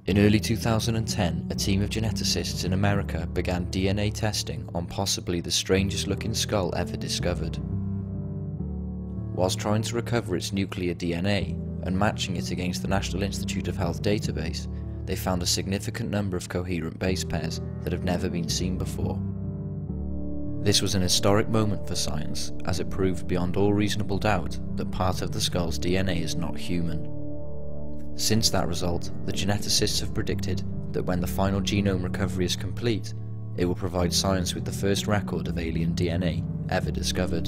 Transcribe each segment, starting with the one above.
In early 2010, a team of geneticists in America began DNA testing on possibly the strangest looking skull ever discovered. Whilst trying to recover its nuclear DNA and matching it against the National Institute of Health database, they found a significant number of coherent base pairs that have never been seen before. This was an historic moment for science, as it proved beyond all reasonable doubt that part of the skull's DNA is not human. Since that result, the geneticists have predicted that when the final genome recovery is complete, it will provide science with the first record of alien DNA ever discovered.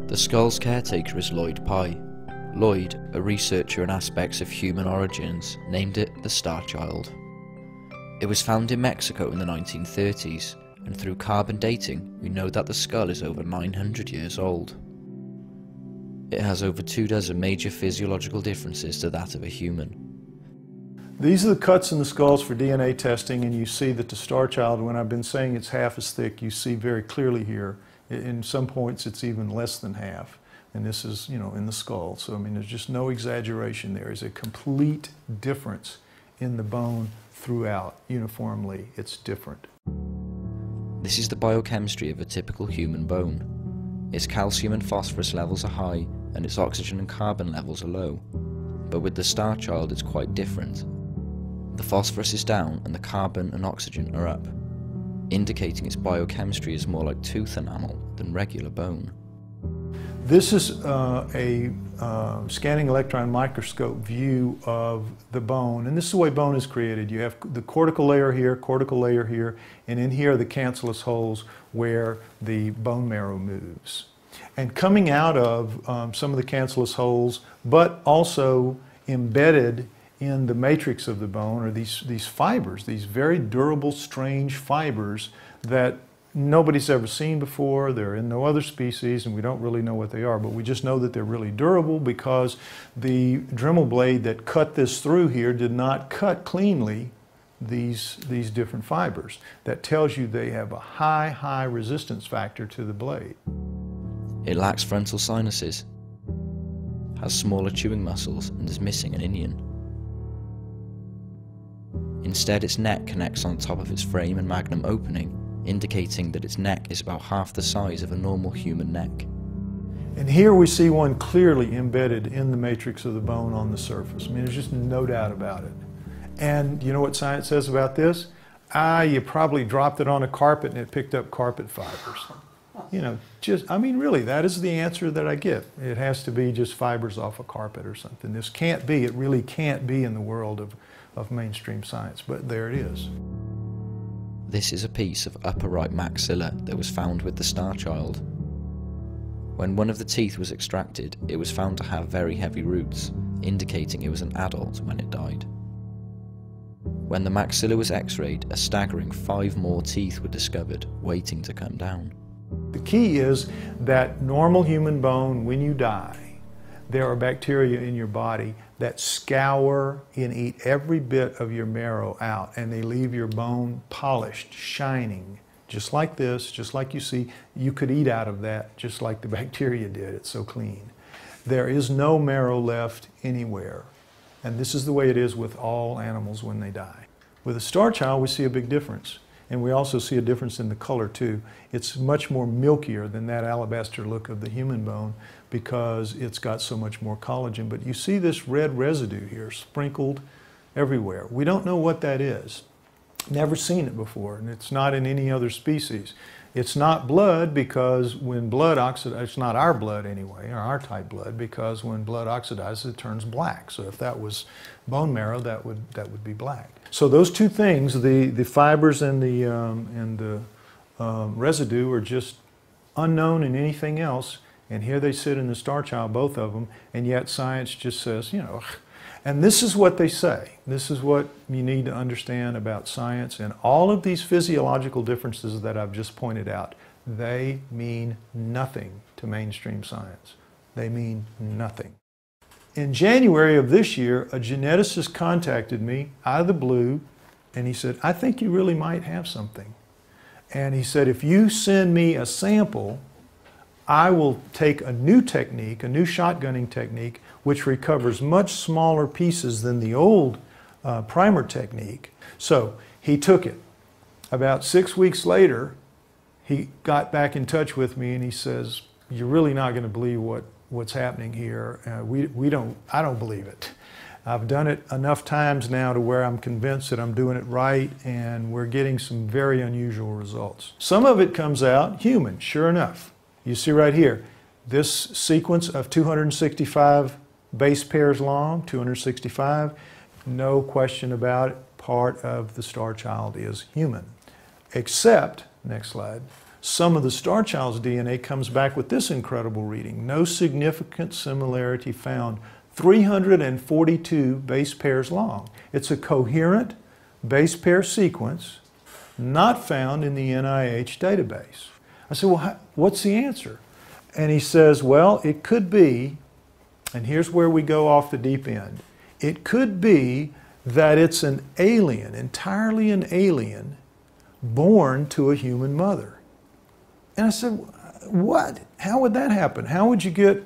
The skull's caretaker is Lloyd Pye. Lloyd, a researcher in aspects of human origins, named it the STARCHILD. It was found in Mexico in the 1930s, and through carbon dating, we know that the skull is over 900 years old. It has over 24 major physiological differences to that of a human. These are the cuts in the skulls for DNA testing, and you see that the STARCHILD, when I've been saying it's half as thick, you see very clearly here. In some points it's even less than half, and this is, in the skull. So I mean, there's just no exaggeration there. It's a complete difference in the bone throughout. Uniformly, it's different. This is the biochemistry of a typical human bone. Its calcium and phosphorus levels are high, and its oxygen and carbon levels are low. But with the STARCHILD it's quite different. The phosphorus is down and the carbon and oxygen are up, indicating its biochemistry is more like tooth enamel than regular bone. This is a scanning electron microscope view of the bone, and this is the way bone is created. You have the cortical layer here, and in here are the cancellous holes where the bone marrow moves. And coming out of some of the cancellous holes, but also embedded in the matrix of the bone, are these fibers, these very durable, strange fibers that nobody's ever seen before. They're in no other species, and we don't really know what they are, but we just know that they're really durable because the Dremel blade that cut this through here did not cut cleanly these different fibers. That tells you they have a high resistance factor to the blade. It lacks frontal sinuses, has smaller chewing muscles, and is missing an inion. Instead, its neck connects on top of its frame and magnum opening, indicating that its neck is about half the size of a normal human neck. And here we see one clearly embedded in the matrix of the bone on the surface. I mean, there's just no doubt about it. And you know what science says about this? You probably dropped it on a carpet and it picked up carpet fibers. Really, that is the answer that I get. It has to be just fibers off a carpet or something. This can't be, it really can't be in the world of mainstream science, but there it is. This is a piece of upper right maxilla that was found with the STARCHILD. When one of the teeth was extracted, it was found to have very heavy roots, indicating it was an adult when it died. When the maxilla was x-rayed, a staggering 5 more teeth were discovered, waiting to come down. The key is that normal human bone, when you die, there are bacteria in your body that scour and eat every bit of your marrow out, and they leave your bone polished, shining, just like this, just like you see. You could eat out of that just like the bacteria did. It's so clean. There is no marrow left anywhere, and this is the way it is with all animals when they die. With a STARCHILD, we see a big difference. And we also see a difference in the color too. It's much more milkier than that alabaster look of the human bone because it's got so much more collagen. But you see this red residue here sprinkled everywhere. We don't know what that is. Never seen it before, and it's not in any other species. It's not blood because when blood oxidizes, it's not our blood anyway, or our type blood, because when blood oxidizes it turns black. So if that was bone marrow, that would be black. So those two things, the fibers and the residue, are just unknown in anything else. And here they sit in the STARCHILD, both of them, and yet science just says, And this is what they say. This is what you need to understand about science. And all of these physiological differences that I've just pointed out, they mean nothing to mainstream science. They mean nothing. In January of this year, a geneticist contacted me out of the blue, and he said, I think you really might have something. And he said, if you send me a sample, I will take a new technique, a new shotgunning technique, which recovers much smaller pieces than the old primer technique. So he took it. About 6 weeks later, he got back in touch with me and he says, "You're really not going to believe what's happening here. I don't believe it. I've done it enough times now to where I'm convinced that I'm doing it right, and we're getting some very unusual results." Some of it comes out human, sure enough. You see right here, this sequence of 265 base pairs long, 265, no question about it, part of the STARCHILD is human. Except, next slide, some of the STARCHILD's DNA comes back with this incredible reading. No significant similarity found. 342 base pairs long. It's a coherent base pair sequence not found in the NIH database. I said, well, what's the answer? And he says, well, it could be, and here's where we go off the deep end, it could be that it's an alien, entirely an alien, born to a human mother. And I said, what? How would that happen? How would you get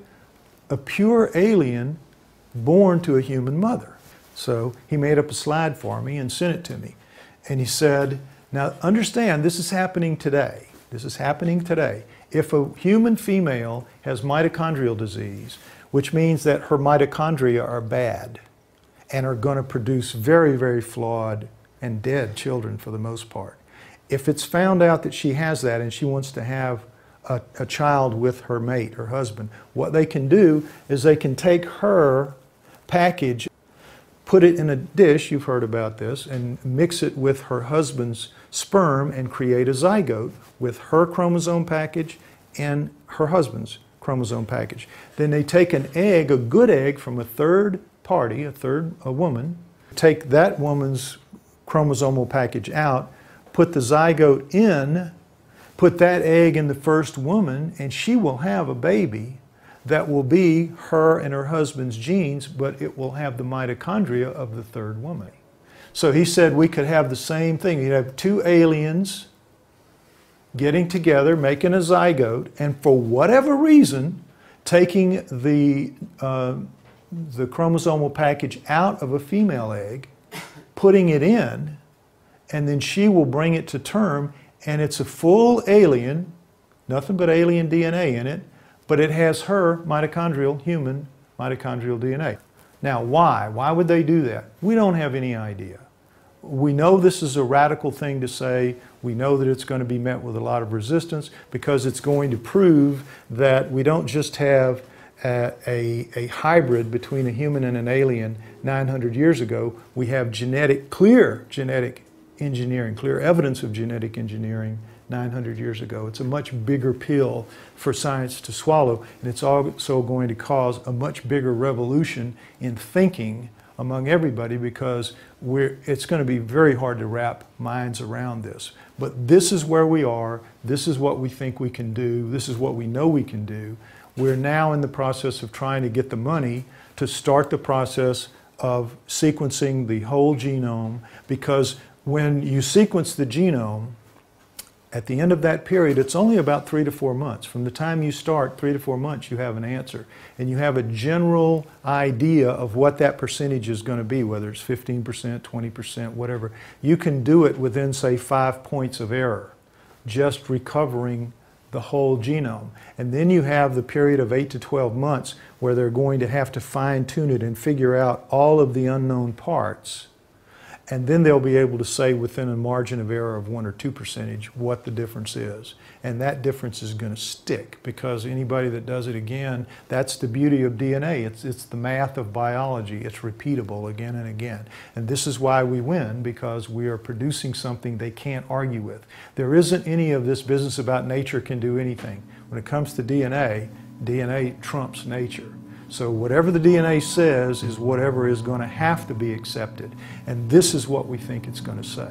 a pure alien born to a human mother? So he made up a slide for me and sent it to me. And he said, now understand, this is happening today. This is happening today. If a human female has mitochondrial disease, which means that her mitochondria are bad and are going to produce very, very flawed and dead children for the most part. If it's found out that she has that and she wants to have a child with her mate, her husband, what they can do is they can take her package, put it in a dish, you've heard about this, and mix it with her husband's sperm and create a zygote with her chromosome package and her husband's chromosome package. Then they take an egg, a good egg from a third party, a woman, take that woman's chromosomal package out, put the zygote in, put that egg in the first woman, and she will have a baby that will be her and her husband's genes, but it will have the mitochondria of the third woman. So he said we could have the same thing. You'd have two aliens getting together, making a zygote, and for whatever reason, taking the chromosomal package out of a female egg, putting it in, and then she will bring it to term, and it's a full alien, nothing but alien DNA in it, but it has her human mitochondrial DNA. Now, why? Why would they do that? We don't have any idea. We know this is a radical thing to say. We know that it's going to be met with a lot of resistance because it's going to prove that we don't just have a hybrid between a human and an alien 900 years ago. We have clear genetic engineering, clear evidence of genetic engineering 900 years ago. It's a much bigger pill for science to swallow, and it's also going to cause a much bigger revolution in thinking among everybody because it's going to be very hard to wrap minds around this. But this is where we are. This is what we think we can do. This is what we know we can do. We're now in the process of trying to get the money to start the process of sequencing the whole genome, because when you sequence the genome, at the end of that period, it's only about 3 to 4 months. From the time you start, 3 to 4 months, you have an answer. And you have a general idea of what that percentage is going to be, whether it's 15%, 20%, whatever. You can do it within, say, 5 points of error, just recovering the whole genome. And then you have the period of 8 to 12 months where they're going to have to fine-tune it and figure out all of the unknown parts. And then they'll be able to say within a margin of error of 1 or 2% what the difference is. And that difference is going to stick, because anybody that does it again, that's the beauty of DNA. It's the math of biology. It's repeatable again and again. And this is why we win, because we are producing something they can't argue with. There isn't any of this business about nature can do anything. When it comes to DNA, DNA trumps nature. So whatever the DNA says is whatever is going to have to be accepted. And this is what we think it's going to say.